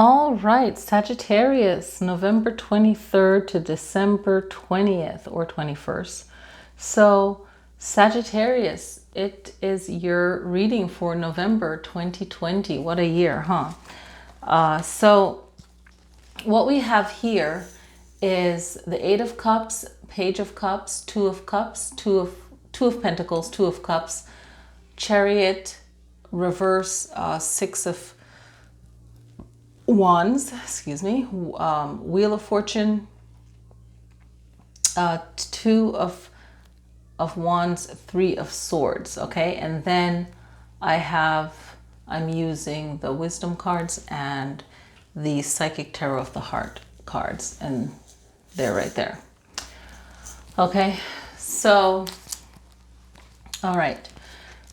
All right, Sagittarius, November 23rd to December 20th or 21st. So, Sagittarius, it is your reading for November 2020. What a year, huh? So, what we have here is the Eight of Cups, Page of Cups, Two of Cups, Two of Pentacles, Two of Cups, Chariot, reverse, Six of Wands, excuse me, Wheel of Fortune, Two of Wands, Three of Swords, okay? And then I'm using the Wisdom cards and the Psychic Tarot of the Heart cards, and they're right there. Okay, so, all right.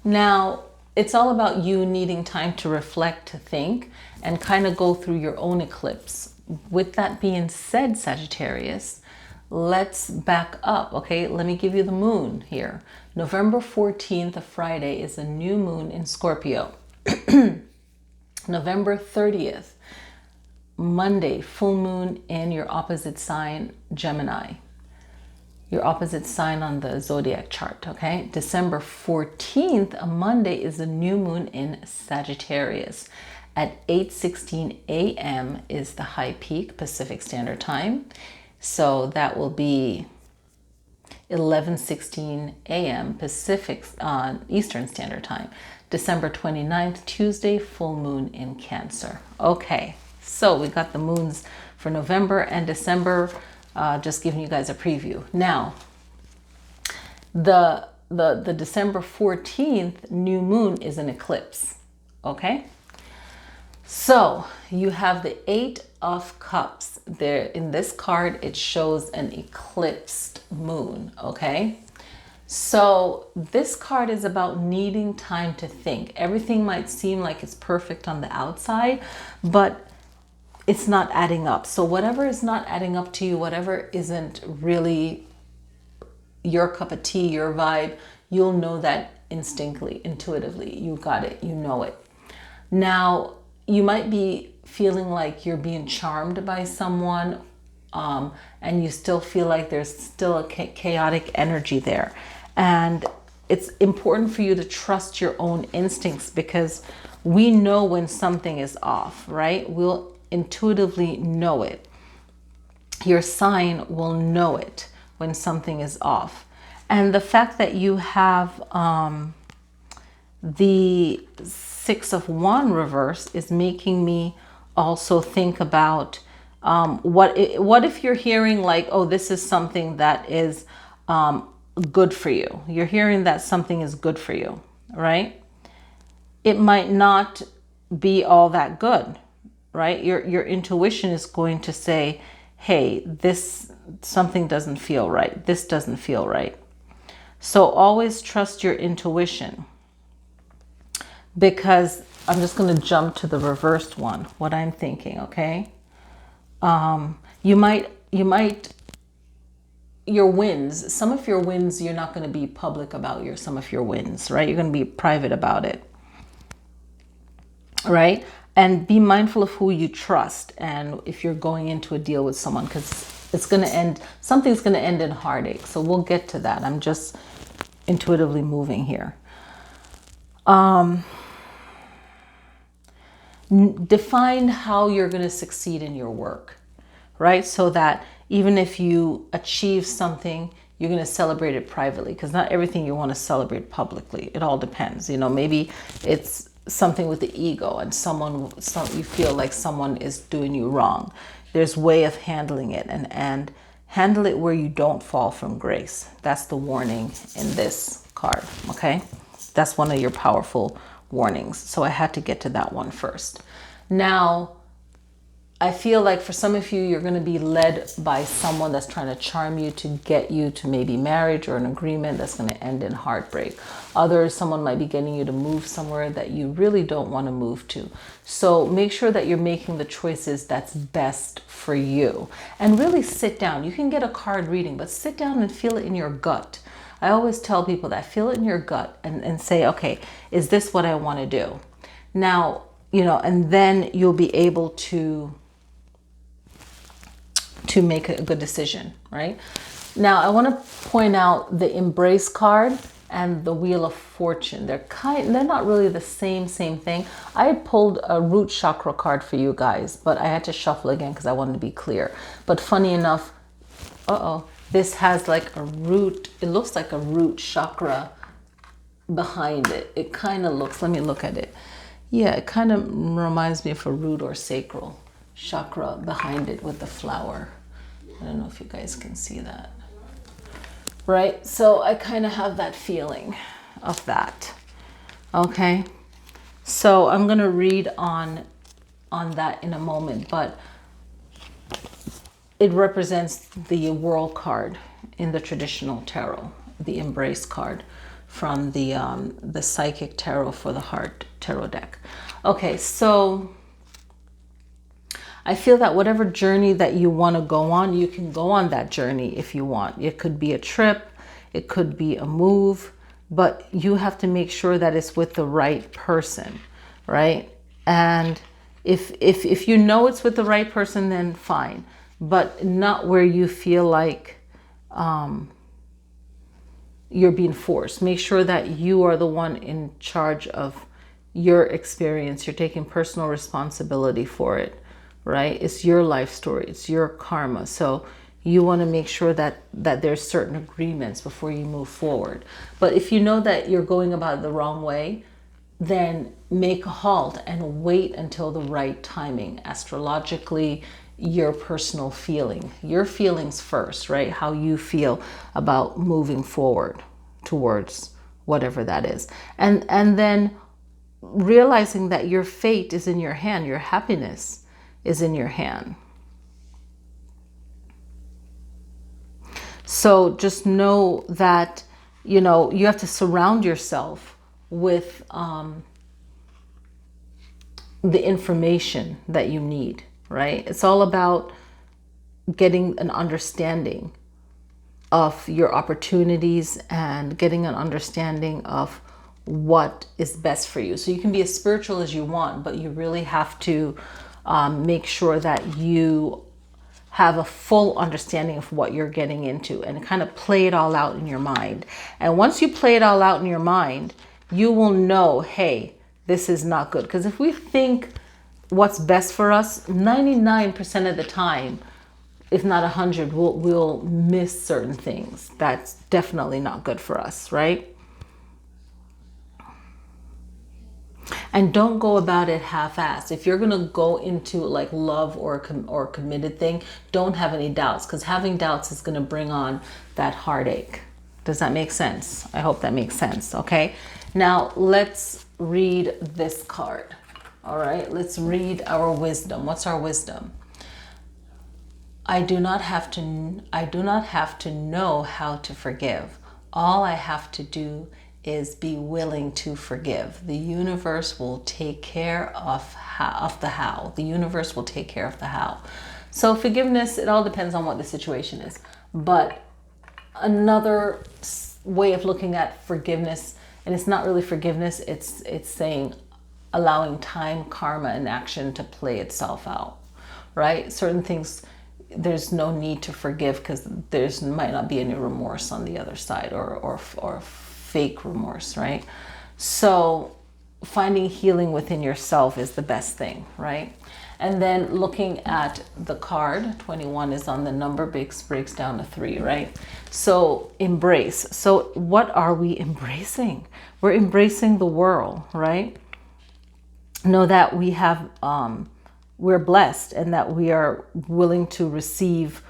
Now, it's all about you needing time to reflect, to think, and kind of go through your own eclipse. With that being said, Sagittarius, let's back up, okay? Let me give you the moon here. November 14th, a Friday, is a new moon in Scorpio. November 30th, Monday, full moon in your opposite sign, Gemini. Your opposite sign on the zodiac chart, okay? December 14th, a Monday, is a new moon in Sagittarius. At 8:16 a.m. is the high peak, Pacific Standard Time. So that will be 11:16 a.m. Pacific Eastern Standard Time. December 29th, Tuesday, full moon in Cancer. Okay, so we got the moons for November and December. Just giving you guys a preview. Now, the December 14th new moon is an eclipse, okay? So you have the Eight of Cups. There in this card, it shows an eclipsed moon, okay? So this card is about needing time to think. Everything might seem like it's perfect on the outside, but it's not adding up. So whatever is not adding up to you, whatever isn't really your cup of tea, your vibe, you'll know that instinctively, intuitively. You got it, you know it. Now, you might be feeling like you're being charmed by someone, and you still feel like there's still a chaotic energy there. And it's important for you to trust your own instincts, because we know when something is off, right? We'll intuitively know it. Your sign will know it when something is off. And the fact that you have the Six of Wands reverse is making me also think about what if you're hearing like, oh, this is something that is good for you. You're hearing that something is good for you, right? It might not be all that good, right? Your intuition is going to say, hey, this something doesn't feel right. This doesn't feel right. So always trust your intuition, because I'm just going to jump to the reversed one, what I'm thinking, okay? You might, your wins, some of your wins, you're not going to be public about some of your wins, right? You're going to be private about it, right? And be mindful of who you trust. And if you're going into a deal with someone, because it's going to end, something's going to end in heartache. So we'll get to that. I'm just intuitively moving here. Define how you're going to succeed in your work, right? So that even if you achieve something, you're going to celebrate it privately, because not everything you want to celebrate publicly. It all depends. You know, maybe it's something with the ego and you feel like someone is doing you wrong. There's a way of handling it, and handle it where you don't fall from grace. That's the warning in this card, okay? That's one of your powerful warnings. So I had to get to that one first. Now, I feel like for some of you, you're going to be led by someone that's trying to charm you to get you to maybe marriage or an agreement that's going to end in heartbreak. Others, someone might be getting you to move somewhere that you really don't want to move to. So make sure that you're making the choices that's best for you. And really sit down. You can get a card reading, but sit down and feel it in your gut. I always tell people that, feel it in your gut and say, okay, is this what I want to do? Now, you know, and then you'll be able to make a good decision, right? Now, I want to point out the Embrace card and the Wheel of Fortune. They're not really the same thing. I had pulled a root chakra card for you guys, but I had to shuffle again because I wanted to be clear. But funny enough, this has like a root, it looks like a root chakra behind it. It kind of looks, let me look at it. Yeah, it kind of reminds me of a root or sacral chakra behind it with the flower. I don't know if you guys can see that. Right? So I kind of have that feeling of that. Okay? So I'm going to read on that in a moment, but it represents the World card in the traditional tarot, the Embrace card from the Psychic Tarot for the Heart tarot deck. Okay, so I feel that whatever journey that you want to go on, you can go on that journey if you want. It could be a trip, it could be a move, but you have to make sure that it's with the right person, right? And if you know it's with the right person, then fine, but not where you feel like you're being forced. Make sure that you are the one in charge of your experience. You're taking personal responsibility for it. Right? It's your life story. It's your karma. So you want to make sure that there's certain agreements before you move forward. But if you know that you're going about it the wrong way, then make a halt and wait until the right timing. Astrologically, your personal feeling, your feelings first, right? How you feel about moving forward towards whatever that is. And then realizing that your fate is in your hand, your happiness is in your hand. So just know that, you know, you have to surround yourself with the information that you need, right? It's all about getting an understanding of your opportunities and getting an understanding of what is best for you. So you can be as spiritual as you want, but you really have to make sure that you have a full understanding of what you're getting into and kind of play it all out in your mind. And once you play it all out in your mind, you will know, hey, this is not good. Because if we think what's best for us, 99% of the time, if not 100, we'll miss certain things. That's definitely not good for us, right? And don't go about it half-assed. If you're gonna go into like love or a committed thing, don't have any doubts, because having doubts is gonna bring on that heartache. Does that make sense? I hope that makes sense, okay? Now let's read this card. All right, let's read our wisdom. What's our wisdom? I do not have to know how to forgive. All I have to do is be willing to forgive. The universe will take care of the how. The universe will take care of the how. So forgiveness, it all depends on what the situation is. But another way of looking at forgiveness, and it's not really forgiveness, it's saying allowing time, karma, and action to play itself out, right? Certain things, there's no need to forgive because might not be any remorse on the other side, or fake remorse, right? So finding healing within yourself is the best thing, right? And then looking at the card, 21 is on the number, breaks down to 3, right? So embrace. So what are we embracing? We're embracing the world, right? Know that we have, we're blessed, and that we are willing to receive,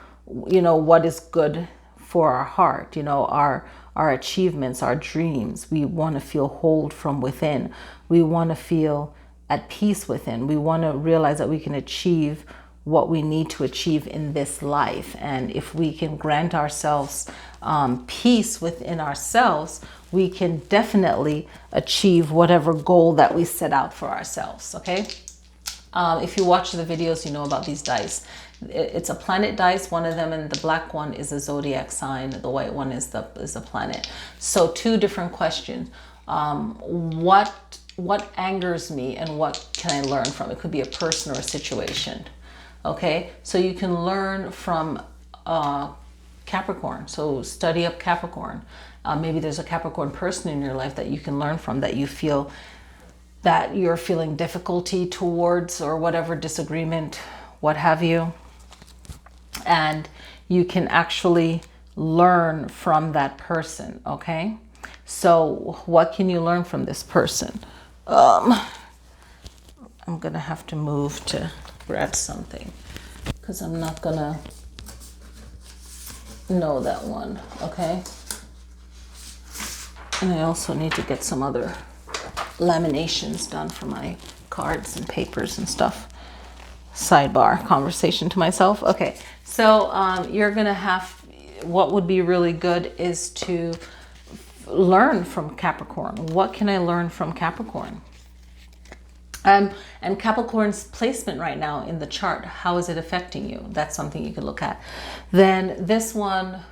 you know, what is good for our heart, you know, our achievements, our dreams. We want to feel whole from within. We want to feel at peace within. We want to realize that we can achieve what we need to achieve in this life. And if we can grant ourselves peace within ourselves, we can definitely achieve whatever goal that we set out for ourselves, okay? If you watch the videos, you know about these dice. It's a planet dice, one of them, and the black one is a zodiac sign. The white one is a planet. So 2 different questions. What what angers me and what can I learn from? It could be a person or a situation. Okay, so you can learn from Capricorn. So study up Capricorn. Maybe there's a Capricorn person in your life that you can learn from, that you feel that you're feeling difficulty towards, or whatever, disagreement, what have you. And you can actually learn from that person. Okay, so what can you learn from this person? I'm gonna have to move to grab something because I'm not gonna know that one. Okay, and I also need to get some other laminations done for my cards and papers and stuff. Sidebar conversation to myself. Okay, so you're gonna have, what would be really good is to learn from Capricorn. What can I learn from Capricorn? And Capricorn's placement right now in the chart, how is it affecting you? That's something you can look at. Then this one,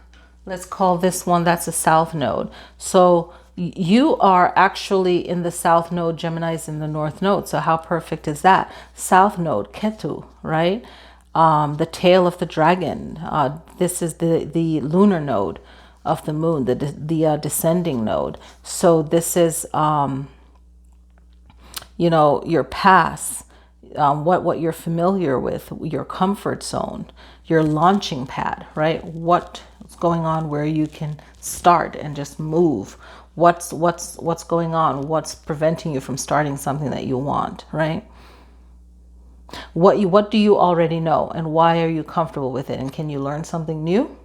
let's call this one, that's a south node. So you are actually in the south node, Gemini's in the north node. So how perfect is that? South node, Ketu, right? The tail of the dragon. This is the lunar node of the moon, the descending node. So this is, you know, your past, what you're familiar with, your comfort zone, your launching pad, right? What's going on where you can start and just move. What's going on? What's preventing you from starting something that you want, right? What do you already know, and why are you comfortable with it? And can you learn something new?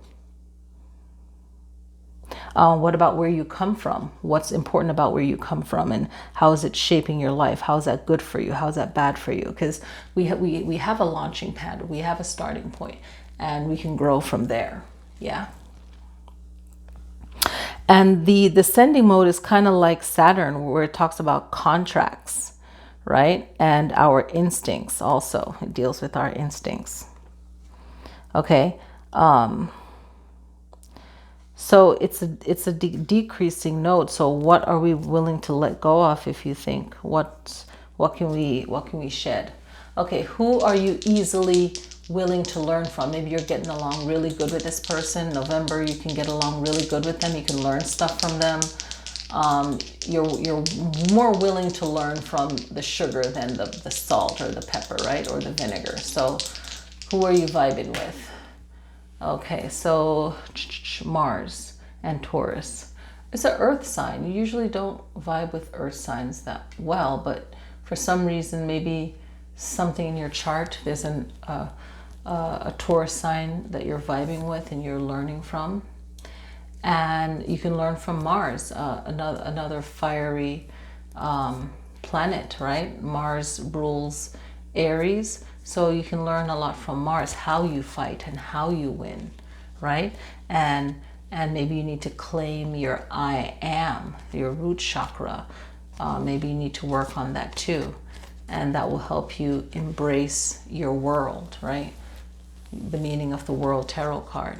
What about where you come from? What's important about where you come from, and how is it shaping your life? How is that good for you? How is that bad for you? Because we have a launching pad, we have a starting point, and we can grow from there. Yeah. And the descending mode is kind of like Saturn, where it talks about contracts, right? And our instincts also. It deals with our instincts. Okay. So it's a decreasing node. So what are we willing to let go of? If you think, what can we shed? Okay, who are you easily willing to learn from? Maybe you're getting along really good with this person. November, you can get along really good with them. You can learn stuff from them. You're more willing to learn from the sugar than the salt or the pepper, right? Or the vinegar. So who are you vibing with? Okay, so Mars and Taurus. It's an earth sign. You usually don't vibe with earth signs that well, but for some reason, maybe something in your chart, there's a Taurus sign that you're vibing with and you're learning from. And you can learn from Mars, another fiery planet, right? Mars rules Aries. So you can learn a lot from Mars, how you fight and how you win, right? And maybe you need to claim your I am, your root chakra. Maybe you need to work on that too. And that will help you embrace your world, right? The meaning of the World Tarot card,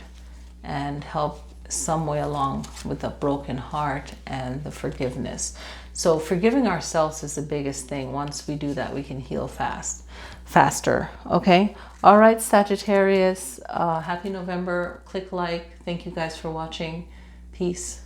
and help some way along with the broken heart and the forgiveness. So forgiving ourselves is the biggest thing. Once we do that, we can heal faster. Okay. All right, Sagittarius. Happy November. Click like. Thank you guys for watching. Peace.